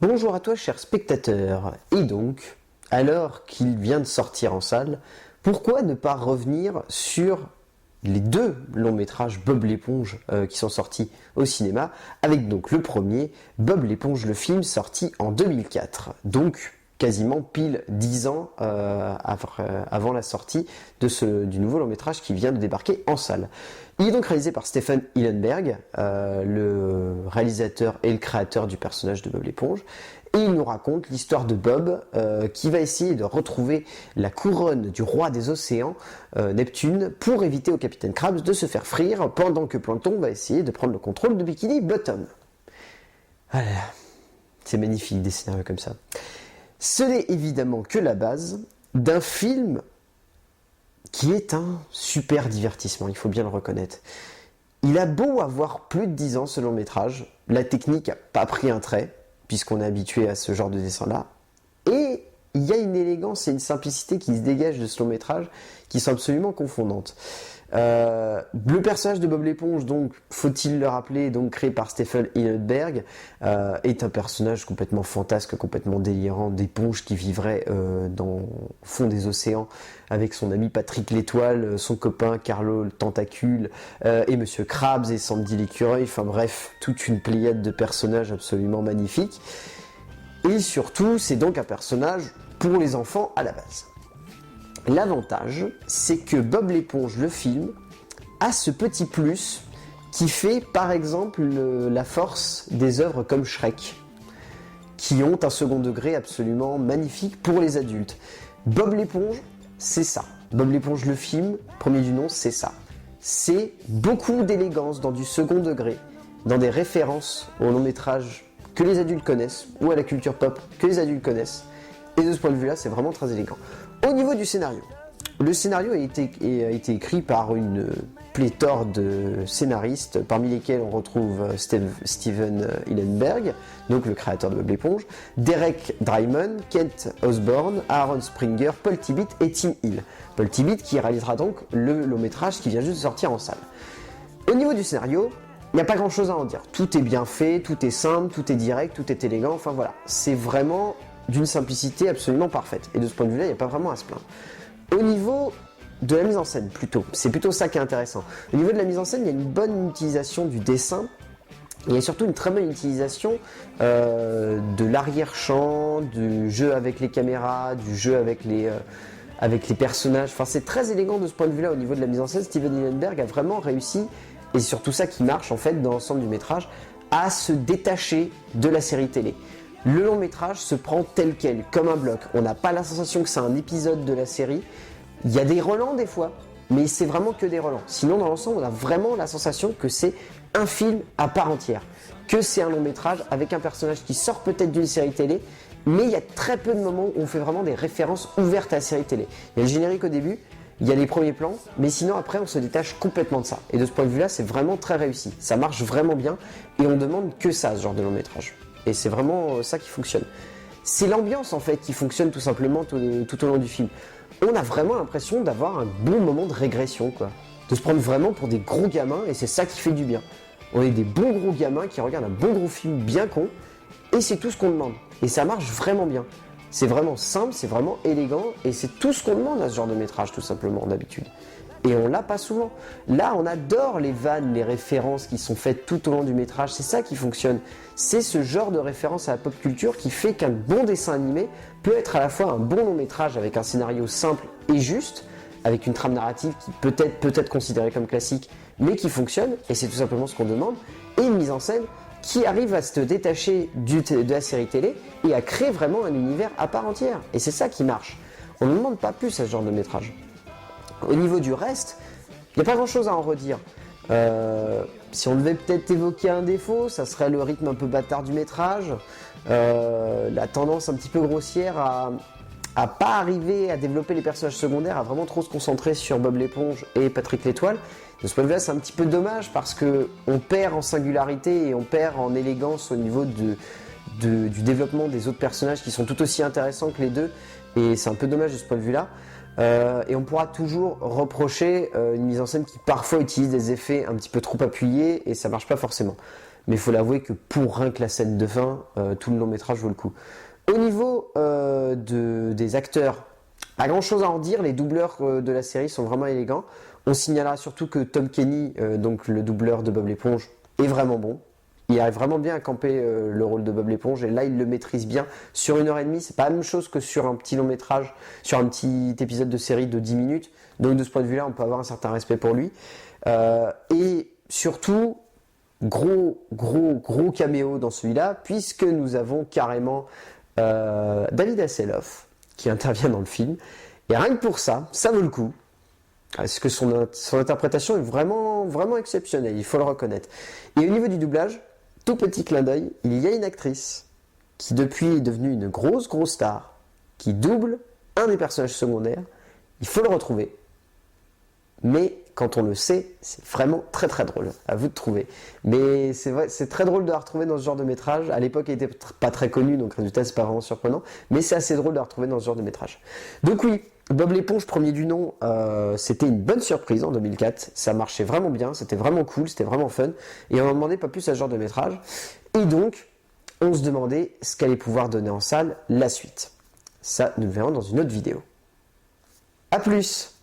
Bonjour à toi, cher spectateur. Et donc, alors qu'il vient de sortir en salle, pourquoi ne pas revenir sur les deux longs métrages Bob l'éponge qui sont sortis au cinéma, avec donc le premier, Bob l'éponge le film, sorti en 2004. Donc, quasiment pile 10 ans avant la sortie du nouveau long métrage qui vient de débarquer en salle. Il est donc réalisé par Stephen Hillenburg, le réalisateur et le créateur du personnage de Bob l'éponge. Et il nous raconte l'histoire de Bob qui va essayer de retrouver la couronne du roi des océans, Neptune, pour éviter au capitaine Krabs de se faire frire pendant que Plankton va essayer de prendre le contrôle de Bikini Bottom. Voilà. C'est magnifique des scénarios comme ça. Ce n'est évidemment que la base d'un film qui est un super divertissement, il faut bien le reconnaître. Il a beau avoir plus de 10 ans ce long métrage, la technique n'a pas pris un trait, puisqu'on est habitué à ce genre de dessin-là, et il y a une élégance et une simplicité qui se dégagent de ce long métrage qui sont absolument confondantes. Le personnage de Bob l'éponge, donc, faut-il le rappeler, donc créé par Stephen Hillenburg, est un personnage complètement fantasque, complètement délirant, d'éponge qui vivrait dans le fond des océans avec son ami Patrick l'étoile, son copain Carlo le tentacule, et Monsieur Krabs et Sandy l'écureuil, enfin bref, toute une pléiade de personnages absolument magnifiques. Et surtout, c'est donc un personnage pour les enfants à la base. L'avantage, c'est que Bob l'éponge, le film, a ce petit plus qui fait par exemple la force des œuvres comme Shrek, qui ont un second degré absolument magnifique pour les adultes. Bob l'éponge, c'est ça. Bob l'éponge, le film, premier du nom, c'est ça. C'est beaucoup d'élégance dans du second degré, dans des références au long métrage que les adultes connaissent, ou à la culture pop que les adultes connaissent. Et de ce point de vue-là, c'est vraiment très élégant. Au niveau du scénario, le scénario a été écrit par une pléthore de scénaristes, parmi lesquels on retrouve Stephen Hillenburg, donc le créateur de Bob l'éponge, Derek Drymon, Kent Osborne, Aaron Springer, Paul Tibbitt et Tim Hill. Paul Tibbitt qui réalisera donc le long métrage qui vient juste de sortir en salle. Au niveau du scénario, il n'y a pas grand chose à en dire. Tout est bien fait, tout est simple, tout est direct, tout est élégant, enfin voilà. C'est vraiment d'une simplicité absolument parfaite. Et de ce point de vue-là, il n'y a pas vraiment à se plaindre. Au niveau de la mise en scène, c'est plutôt ça qui est intéressant. Au niveau de la mise en scène, il y a une bonne utilisation du dessin. Il y a surtout une très bonne utilisation de l'arrière-champ, du jeu avec les caméras, du jeu avec les personnages. Enfin, c'est très élégant de ce point de vue-là au niveau de la mise en scène. Steven Hillenburg a vraiment réussi, et c'est surtout ça qui marche en fait dans l'ensemble du métrage, à se détacher de la série télé. Le long métrage se prend tel quel, comme un bloc. On n'a pas la sensation que c'est un épisode de la série. Il y a des relents des fois, mais c'est vraiment que des relents. Sinon, dans l'ensemble, on a vraiment la sensation que c'est un film à part entière. Que c'est un long métrage avec un personnage qui sort peut-être d'une série télé, mais il y a très peu de moments où on fait vraiment des références ouvertes à la série télé. Il y a le générique au début, il y a les premiers plans, mais sinon après on se détache complètement de ça. Et de ce point de vue-là, c'est vraiment très réussi. Ça marche vraiment bien et on demande que ça, ce genre de long métrage. Et c'est vraiment ça qui fonctionne. C'est l'ambiance en fait qui fonctionne tout simplement tout au long du film. On a vraiment l'impression d'avoir un bon moment de régression, quoi. De se prendre vraiment pour des gros gamins, et c'est ça qui fait du bien. On est des bons gros gamins qui regardent un bon gros film bien con, et c'est tout ce qu'on demande. Et ça marche vraiment bien. C'est vraiment simple, c'est vraiment élégant, et c'est tout ce qu'on demande à ce genre de métrage, tout simplement, d'habitude. Et on l'a pas souvent. Là, on adore les vannes, les références qui sont faites tout au long du métrage. C'est ça qui fonctionne. C'est ce genre de référence à la pop culture qui fait qu'un bon dessin animé peut être à la fois un bon long métrage avec un scénario simple et juste, avec une trame narrative qui peut être considérée comme classique, mais qui fonctionne, et c'est tout simplement ce qu'on demande, et une mise en scène qui arrive à se détacher de la série télé et à créer vraiment un univers à part entière. Et c'est ça qui marche. On ne demande pas plus à ce genre de métrage. Au niveau du reste, il n'y a pas grand chose à en redire. Si on devait peut-être évoquer un défaut, ça serait le rythme un peu bâtard du métrage, la tendance un petit peu grossière à pas arriver à développer les personnages secondaires, à vraiment trop se concentrer sur Bob l'éponge et Patrick l'étoile. De ce point de vue-là, c'est un petit peu dommage parce qu'on perd en singularité et on perd en élégance au niveau du développement des autres personnages qui sont tout aussi intéressants que les deux, et c'est un peu dommage de ce point de vue-là. Et on pourra toujours reprocher une mise en scène qui parfois utilise des effets un petit peu trop appuyés et ça marche pas forcément. mais il faut l'avouer que pour rien que la scène de fin, tout le long métrage vaut le coup. Au niveau des acteurs, pas grand chose à en dire, les doubleurs de la série sont vraiment élégants. On signalera surtout que Tom Kenny, donc le doubleur de Bob l'éponge, est vraiment bon. Il arrive vraiment bien à camper le rôle de Bob l'éponge, et là il le maîtrise bien. Sur 1h30, c'est pas la même chose que sur un petit long métrage, sur un petit épisode de série de 10 minutes. Donc de ce point de vue-là, on peut avoir un certain respect pour lui. Et surtout, gros caméo dans celui-là, puisque nous avons carrément David Hasselhoff qui intervient dans le film. Et rien que pour ça, ça vaut le coup. Parce que son interprétation est vraiment exceptionnelle, il faut le reconnaître. Et au niveau du doublage, tout petit clin d'œil, il y a une actrice qui depuis est devenue une grosse star, qui double un des personnages secondaires. Il faut le retrouver. Mais quand on le sait, c'est vraiment très drôle. À vous de trouver. Mais c'est vrai, c'est très drôle de la retrouver dans ce genre de métrage. À l'époque, elle n'était pas très connue, donc résultat, c'est pas vraiment surprenant. Mais c'est assez drôle de la retrouver dans ce genre de métrage. Donc oui, Bob l'éponge, premier du nom, c'était une bonne surprise en 2004. Ça marchait vraiment bien, c'était vraiment cool, c'était vraiment fun. Et on n'en demandait pas plus à ce genre de métrage. Et donc, on se demandait ce qu'allait pouvoir donner en salle la suite. Ça, nous le verrons dans une autre vidéo. A plus!